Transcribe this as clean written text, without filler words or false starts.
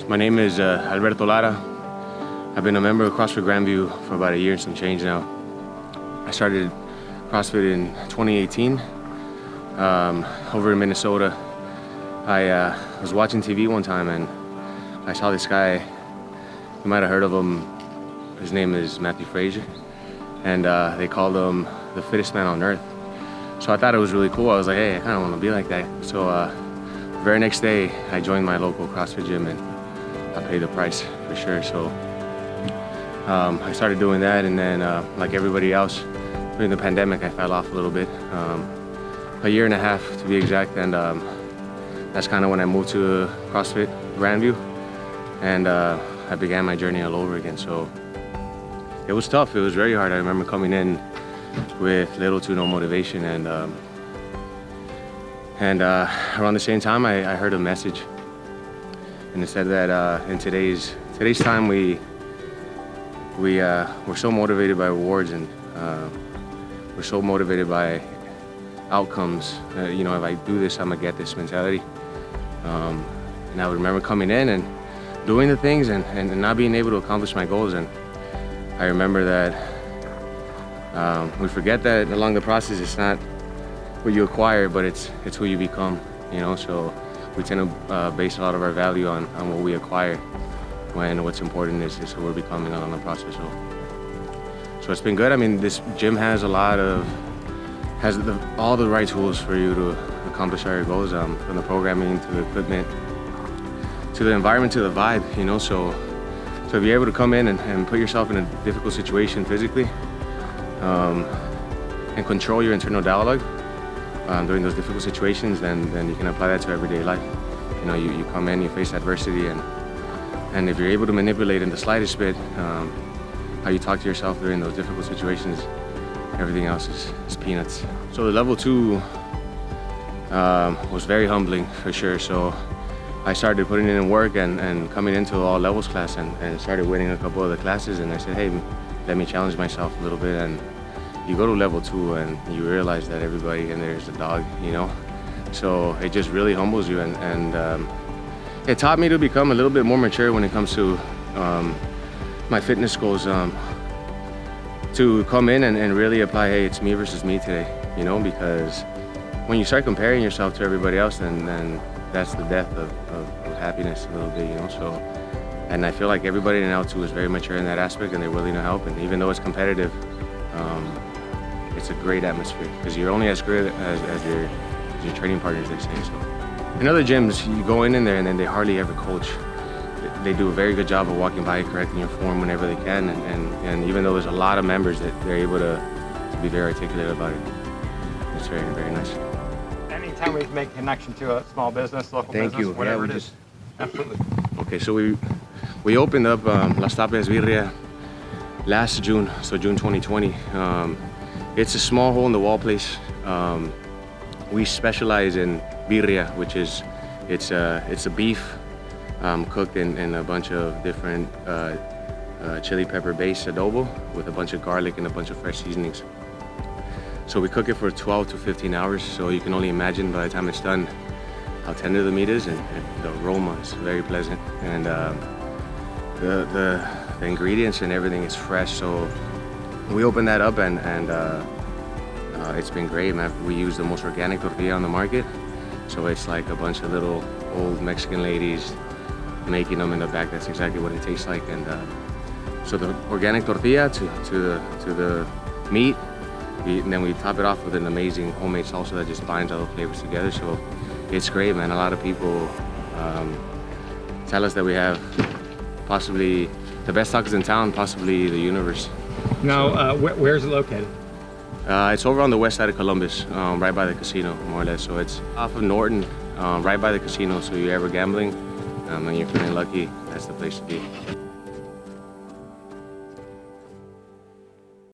My name is Alberto Lara. I've been a member of CrossFit Grandview for about a year and some change now. I started CrossFit in 2018 over in Minnesota. I was watching TV one time and I saw this guy. You might have heard of him. His name is Matthew Frazier, and they called him the fittest man on earth. So I thought it was really cool. I was like, hey, I kind of want to be like that. So the very next day, I joined my local CrossFit gym and I paid the price for sure. So I started doing that, and then like everybody else, during the pandemic, I fell off a little bit. A year and a half to be exact, and that's kind of when I moved to CrossFit Grandview, and I began my journey all over again. So it was tough. It was very hard. I remember coming in with little to no motivation, and around the same time, I heard a message, and it said that in today's time, we're so motivated by rewards, and we're so motivated by outcomes. You know, if I do this, I'm gonna get this mentality. And I would remember coming in and doing the things and not being able to accomplish my goals. And I remember that we forget that along the process, it's not what you acquire, but it's who you become. You know, so we tend to base a lot of our value on what we acquire, when what's important is who we're becoming along the process. So it's been good. I mean, this gym has all the right tools for you to accomplish all your goals, from the programming to the equipment, to the environment, to the vibe, you know. So if you're able to come in and put yourself in a difficult situation physically, and control your internal dialogue during those difficult situations, then you can apply that to everyday life. You know, you come in, you face adversity, and if you're able to manipulate in the slightest bit how you talk to yourself during those difficult situations, everything else is peanuts. So the level 2 was very humbling for sure. So I started putting in work and coming into all levels class and started winning a couple of the classes, and I said, hey, let me challenge myself a little bit. And you go to level 2 and you realize that everybody in there is a dog, you know? So it just really humbles you, and it taught me to become a little bit more mature when it comes to my fitness goals, to come in and really apply, hey, it's me versus me today, you know, because when you start comparing yourself to everybody else, then that's the death of happiness a little bit, you know. So, and I feel like everybody in L2 is very mature in that aspect, and they're willing to help, and even though it's competitive, it's a great atmosphere, because you're only as good as your training partners, they say. So in other gyms, you go in there and then they hardly ever coach. They do a very good job of walking by, correcting your form whenever they can, and even though there's a lot of members, that they're able to be very articulate about it. It's very, very nice. Anytime we make a connection to a small business, local business, whatever it is. Absolutely. Okay, so we opened up Las Tapias Birria last June, so June 2020. It's a small hole-in-the-wall place. We specialize in birria, which is it's a beef cooked in a bunch of different chili pepper based adobo with a bunch of garlic and a bunch of fresh seasonings. So we cook it for 12 to 15 hours, so you can only imagine by the time it's done how tender the meat is, and the aroma is very pleasant, and the ingredients and everything is fresh. So we opened that up, and it's been great, man. We use the most organic tortilla on the market, so it's like a bunch of little old Mexican ladies making them in the back. That's exactly what it tastes like. And so the organic tortilla to the meat, and then we top it off with an amazing homemade salsa that just binds all the flavors together. So it's great, man. A lot of people tell us that we have possibly the best tacos in town, possibly the universe. Now, where is it located? It's over on the west side of Columbus, right by the casino, more or less. So it's off of Norton, right by the casino. So you're ever gambling and you're feeling lucky, that's the place to be.